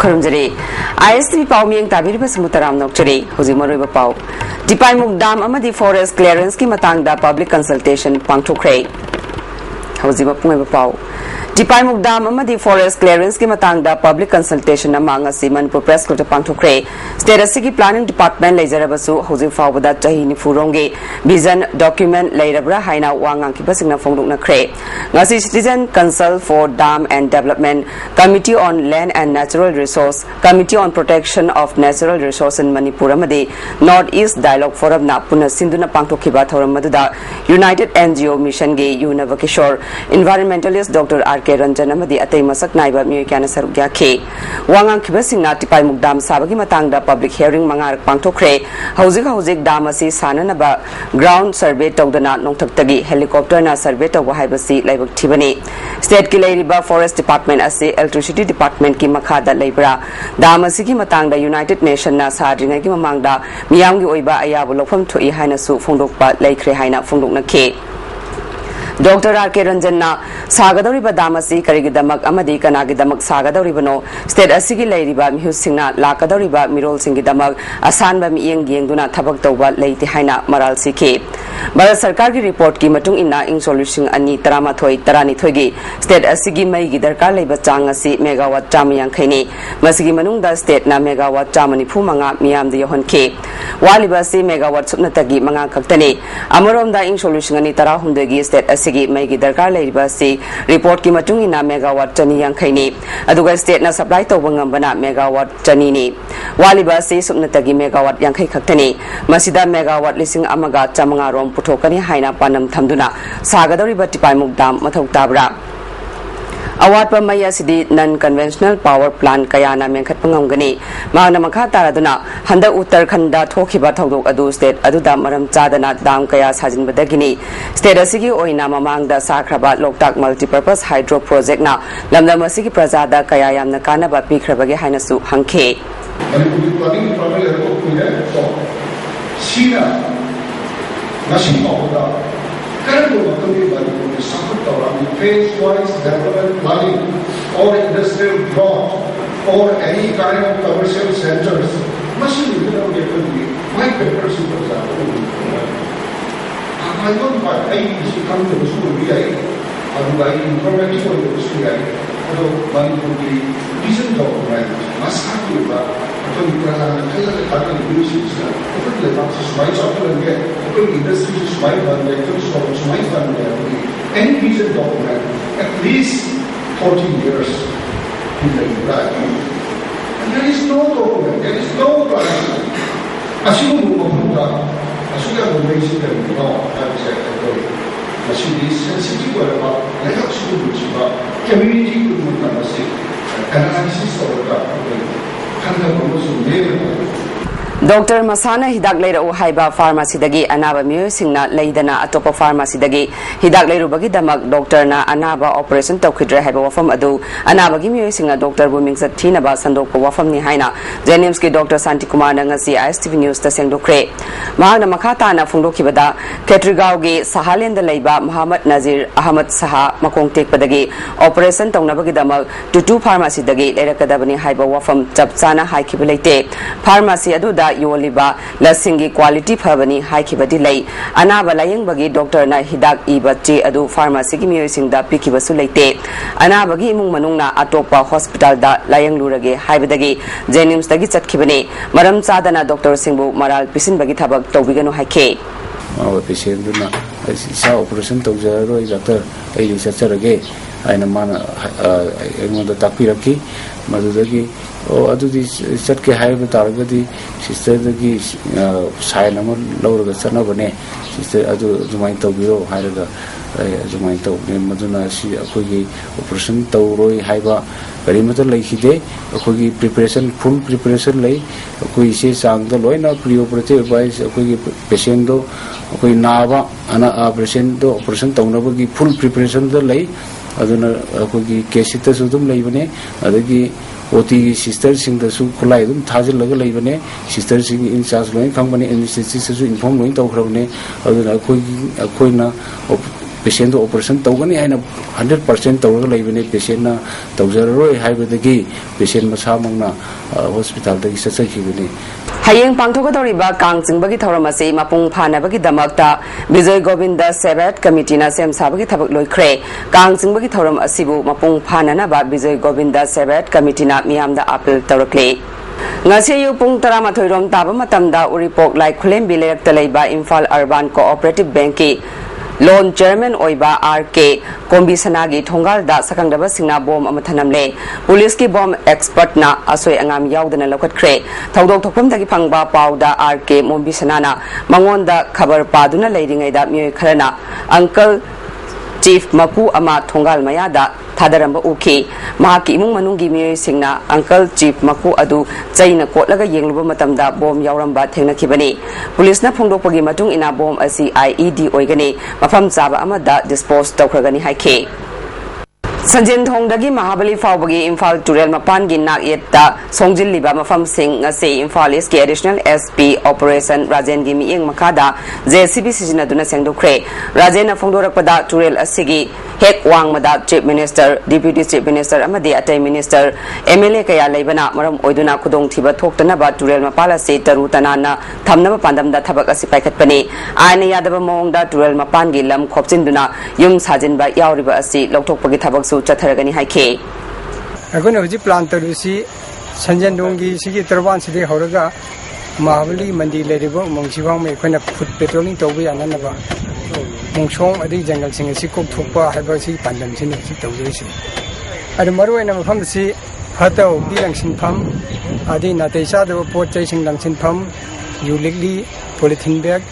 खरुमजरी ISTV पाउमियंग ताबिरबा समुतराम नोकचरी हुजिक मरुइबा पाउ दिपाइमुक दाम अमदी forest clearance की मतंगदा पब्लिक कंसल्टेशन पांगथोखरे हुजिक मपुंगइबा पाउ दिपाइमुक दाम अमदी फॉरेस्ट क्लियरेंस की मतंगदा पब्लिक कंसल्टेशन अमांगसी मनपुर प्रेस क्लब पांगथोखरे स्टेट असिगी प्लानिंग डिपार्टमेंट लेजरबसु हुजिक फाउबदा चाही निफुरोंगे विजन डॉक्यूमेंट लेरबरा हाइना वांगांकिबसिंगना फोंदोकनखरे ngasi citizen council for dam and development committee on land and natural resource committee on protection of natural resource in manipur amadi north east dialogue forum na puna sinduna pangtokhiba thoram maduda united ngo mission ge Unavakishore environmentalist dr rk ranjan amadi atei masak naiba miyakana sarugya khe wangang khibasingna tipai mukdam sabagi matangda public hearing mangar pangtokre hojik dam asi sananaba ground survey tawdana nongthaktagi helicopter na survey tawba haibasi Tibani State Kilariba Forest Department as Electricity Department ki Makada Labra Damasiki Matanga United Nation na Sadringa ki Mamangda Miyangi Oiba Ayabu Lopam to Ihana Su Fundokpa Lake Rehaina Fundok na K Dr. R.K. Ranjanna Sagadoriba Damasi Karigidamak Amadi Kanagidamak Sagadoribano State Asigi Ladiba Mihusingna Lakadoriba Mirol Singidamak Asanba Miyang Yengduna Tabak Toba Lady Haina Maral Sike Bharat Sarkar ki report ki matung inna ing solution ani taramathoi tarani thoigi state asigi mai gi darkar leiba chang asi megawatt chamyang khaini masigi manungda state na megawatt chamani phumanga miyam de yohon ke waliba si megawatt supnatagi manga khaktani amoromda ing solution ani tara hundegi state asigi mai gi darkar leiba si report ki matung inna megawatt chani yang khaini aduga state na supply tawbangam bana megawatt chani ni waliba si supnatagi megawatt yang khai khaktani masida megawatt lising amaga chamanga rom पुथोकनी हाइना पानम थमदुना सागदौरिबा तिपाइमुक दाम मथौ ताब्रा अवाटपा मैया सिदी none conventional power plant कयाना मेंखत पंगमगनी माना मखा तारादुना हंदा उत्तराखंड थोखिबा थौदोक अदु state अदुदा मरम चादना दाम कया साजिनबदगिनी स्टेट असिगी ओइना ममांगदा साख्रबा लोकताक मल्टीपर्पस हाइड्रो प्रोजेक्ट ना लमदम असिगी प्रजादा कया यामना कानाबा पिख्रबगे हाइनासु हंखे Machine Mohoda, currently working by the Sakutara, phase-wise development planning or industrial growth or any kind of commercial centers, machine will not get to be white papers, for example. I don't want I to come to the school, I information for the school, although one would be vision document, must have to be any vision document at least 14 years in the and there is no document, there is no plan. Assume sensitive about community analysis of the Dr. Masana Hidak Leiro Haiba Pharmacy Dagi Anaba Musingna Laidana Atopa Pharmacy Dagi Hidak Leiro Bagidamak Doctor Na Anaba Operation Tokidra Haiba Wafam Adu Anaba Gimusing Dr. Booming Satina Basando Wafam Nihaina Jenimski Dr. Santi Kumar Nangasi ISTV News Tasendo Kre Mahana Makata na Fundokibada Ketrigaugi Sahalian the Laiba Muhammad Nazir Ahmad Saha Makong Tek Padagi Operation Tongabagidamak Tutu Pharmacy Dagi Lerakadabani Haiba Wafam Japsana Haikibilate Pharmacy Aduda Yoliba Lasingi quality Pavani Haikibadi Lay Anaba Laying Bagi Doctor Na Hidak Ibachi Adu Pharmacy Musing da Pikibasulate Anabagi Munganuna Atopa Hospital da Layang Lurage Haibadagi Jenims Dagi Chatkibane Maram Sadana Dr. Singbu Maral Pisin Bagi Tabak Tobigano Hake our patient operation to the doctor a researcher I know man the Tapiraki Madudagi or other Satke High Targati, sister the Silama lower the son of a sister Zumaito Bureau, Hiraga Zumaito, Maduna, Kogi, Operation Tauroi Haiba, perimeter like Hide, Kogi preparation, full preparation lay, Koi sang the loina preoperative by Kogi Patiendo, Koi Nava, Ana Operation Taunabagi, full preparation the lay. Aduna Kogi Kesita Sudum Labane, Adagi Oti sisters sing the Su Kulaidum, Tazil Lagalabane, sisters sing in Sasloin Company and sisters inform going to Hrone, Aduna Koina patient operation तौगनी है 100% तौरग लेबने patient तौजररोय हाइबदगी patient मसा मंगना hospital दगी सचखिबनी हयेंग पांथोगदौरिबा कांगचिंगबगी थौरम असे मपुंग फानबगी दमकता विजय गोविंद सेवेट कमिटीना सेम साबगी थबक लोइख्रे कांगचिंगबगी थौरम असिबु मपुंग फाननाबा विजय गोविंद सेवेट कमिटीना मियामदा अपील तौरक्ले ngasiyu pung 12 rom taba matamda uripok lai khulembi lerakta leiba Imphal Urban Cooperative Bank ki loan chairman oiba RK kombi sanagi thongal da sakangdaba singna bom amathanamle police ki bomb expert na asoi angam yaudana lokatkhre thodok thokpam dagi phangba pauda RK mombi sanana mangonda khabar paduna leiringai da myoi kharana uncle chief maku ama thongal maya da थादरंब उखी महाकी इमुंग मनुंगी मियोय सिंगना अंकल chief मकु अदु चैना कोटलगा येंगलुब मतमदा बोम यावरंबा थेंगनखिबनी पुलिसना फोंदोकपगी मतुंग इना बोम असि IED ओइगनी मफम चाबा अमदा डिस्पोज तौखरगनी हाइखे संजन थोंगदगी महाबली फावबगी इम्फाल टूरेल मपान गी नागयेता सोंजिल्लिबा मफम सिंग ngase इम्फाल ईस्ट के एडिशनल SP ऑपरेशन राजेन गी मियेंग मखादा JCB सिजनदुना सेंगदोख्रे राजेन फोंदोरकपदा टूरेल असिगी हेक वांगमदा chief minister deputy chief minister अमदी अटै मिनिस्टर MLA कया लेबना मरम ओइदुना खुदोंग थिबा थोक्तनबा टूरेल मपाला से तरु तनाना थमनबा पांदमदा थबक असि पाइखतपनी आयना यादबा मोंगदा टूरेल मपान गी लम खोपचिनदुना युम साजिनबा यावरिबा असि लौथोकपगी थबक चथरगनी हाइखे अगोन हजि प्लान तरुसी संजन दोंगी सिगी तरवान सिदे हौरगा महाबली मंडी लेरिबो मंगसिवांग में खोना फुट पेट्रोलिंग तौबे याननबा मंगसोंग अदि जंगल सिंग सि कोथोकपा हाइबा सि पांदम सिन सि तौजैसि अदि मरुयना मफम सि फतौ दिलंगसिनफम अदि नातैसा दो पोट चैसिंग लंगसिनफम युलिकली पॉलिथीन बैग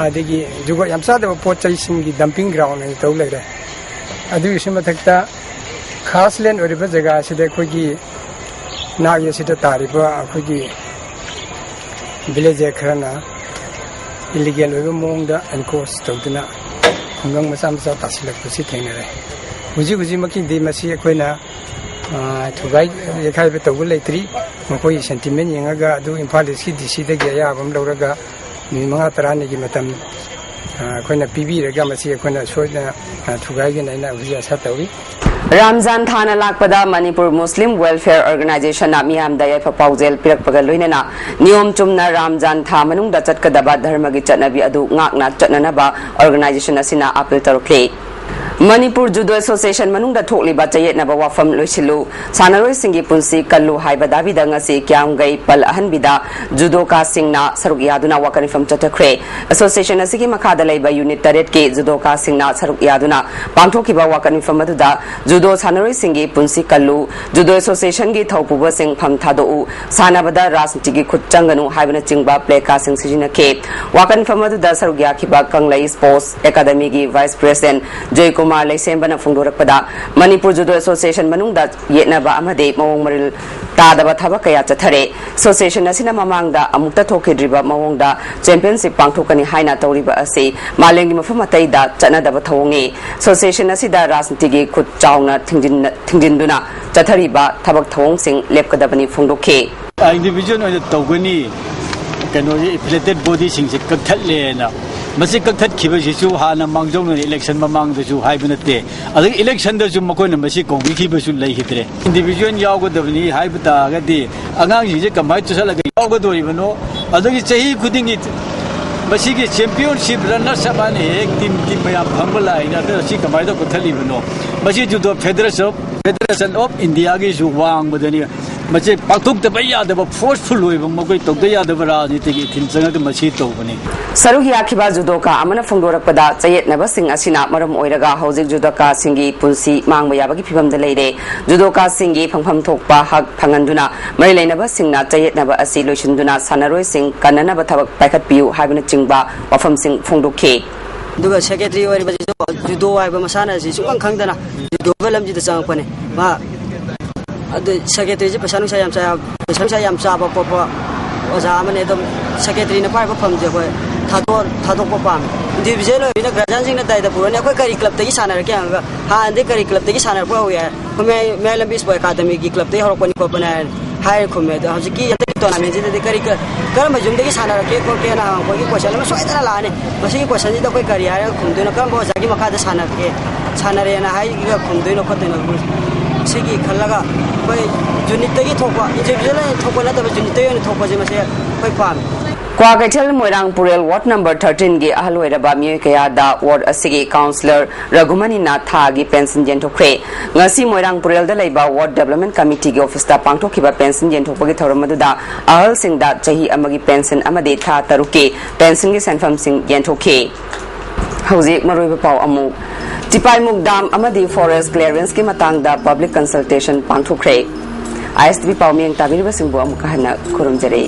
अदि जुगो यामसा दो पोट चैसिंग की डंपिंग ग्राउंड ने तौ लेरे अदुगिसि मथक्ता खास लेन ओरिबा जगह सिदे खोगी नागे सिदा तारिबा खोगी विलेज खरना इलीगल ओइबा मोंगदा एनकोर्स तौदना खुंगंग मसा मसा तासिलकपसि थेंगरे हुजी मकी दे मसी अखोइना थुगाई यखाइबे तौबु लेत्री मखोई सेंटिमेंट यंगागा अदु इम्फाल ईस्ट की DC दगे याबम लौरगा नि मंगा तरानि की मतम अखोइना पीबीरगा मसी अखोइना सोइना थुगाई नैना हुजी आशा तौई Ramzan Thana Lakpada Manipur Muslim Welfare Organization na miyam da yaifa paujel pirakpaga loinana niyom chumna Ramzan Tha manungda chatkadaba dharmagi chatnabi adu ngakna chatnanaba organization asina appeal tarukle Manipur Judo Association manungda thokliba chayetnaba wafam loisilu sanaroi singi punsi kallu haiba davida ngasi kyamgai pal ahanbida judoka singna saruk yaduna wakanifam chatakre association asigi makhada leiba unit taret ke judoka singna saruk yaduna pangthokiba wakanifam aduda judo sanaroi singi punsi kallu judo association gi thaupuba sing pham thado sanabada rajniti gi khutchanganu haibana chingba pleka sing sijinake wakanifam aduda saruk yakhiba kanglai sports academy gi vice president Joy Kumar Laisemba na Fungdorakpada Manipur Judo Association manungda yetnaba amade mawong maril tadaba thaba kaya chathare association asina mamangda amukta thokidriba mawongda championship pangthokani haina tawriba ase malengi mafamatai da chanadaba thawongi association asida rajnitigi khut chauna thingjinduna chathariba thabak thawong sing lepkadabani phungdokhe individual oina tawgani kano affiliated body sing se kakthatle na मसी कथत खिबसिसु हाना मांगजौन election ममांगदसु हाइबनते अदि election दसु मकोन मसी कोंबी खिबसु लैहिद्रे individual यावगदबनी हाइबतागदि अगांगजिजे कमाय तुसलग यावगदोरिबनो अदि चही खुदिंगी मसी के championship runners अबाने एक team मया फंबलाइना दसि कमाय द कथलिबनो मसी जुदो फेडरेशन ऑफ इंडिया की जु वांग बदनी मचे पाथुक तब यादब फोर्सफुल होइब मकोय तौद यादब राजनीति की थिनचंग मसी तौबनी Saruhi Akiba Judoka Amana Fungdorakpada Chayetnaba Sing Asina Maram Oiraga Hojik Judoka Singi Punsi Mangba Yabagi Phibam da leire Judoka Singi Phangpham Thokpa Hak Phanganduna Marilainaba Singna Chayetnaba Asi Loisinduna Sanaroi Sing Kananaba Thabak Paikat Piu Haibana Chingba Wafam Sing Fungdokhe Duga secretary oiriba judo aiba masana si sukang khangdana judo balam ji da changpane ma adu secretary ji pasanu sayam sa ba popa oja amane dom secretary na paiba pham je hoi thado ko pam individual ina grajan sing na dai da purani akoi kari club tagi sanar ke anga ha ande kari club tagi sanar pro ya me lambi sport academy ki club tagi horokoni ko bana hai ko me da hajiki tournament से करी कम जुमदी सानरके कोके कोई question सोदना लाने question से कई करी है खुमदन कम ओजा की मखा सानके सानरेना खुमदन खोदन सिगी खलगा कोई यूनिट की थोप इंडिविजुअल थोप नब यूनिट थोपसे कोई पाम क्वाकैथल मोइरांगपुरेल वार्ड नंबर 13 की अहलोइरबा मियोय कयादा वार्ड असिगे काउंसिलर रघुमनी नाथा की पेंशन जेंथोख्रे ngasi मोइरांगपुरेल दा लेबा वार्ड डेवलपमेंट कमिटी की ऑफिस दा पांगथोखिबा पेंशन जेंथोखबगी थौरम मदुदा अहल सिंगदा चही अमगी पेंशन अमदे था तरुके पेंशन की सेंफम सिंग जेंथोखे हौजिक मरोइबा पाव अमु टिपाइमुक दाम अमदी फॉरेस्ट क्लियरेंस की मतंगदा पब्लिक कंसल्टेशन पांगथोख्रे आईएसटीवी पाव मियंग ताबिरबा सिंबु अमुका हना खुरुमजरे।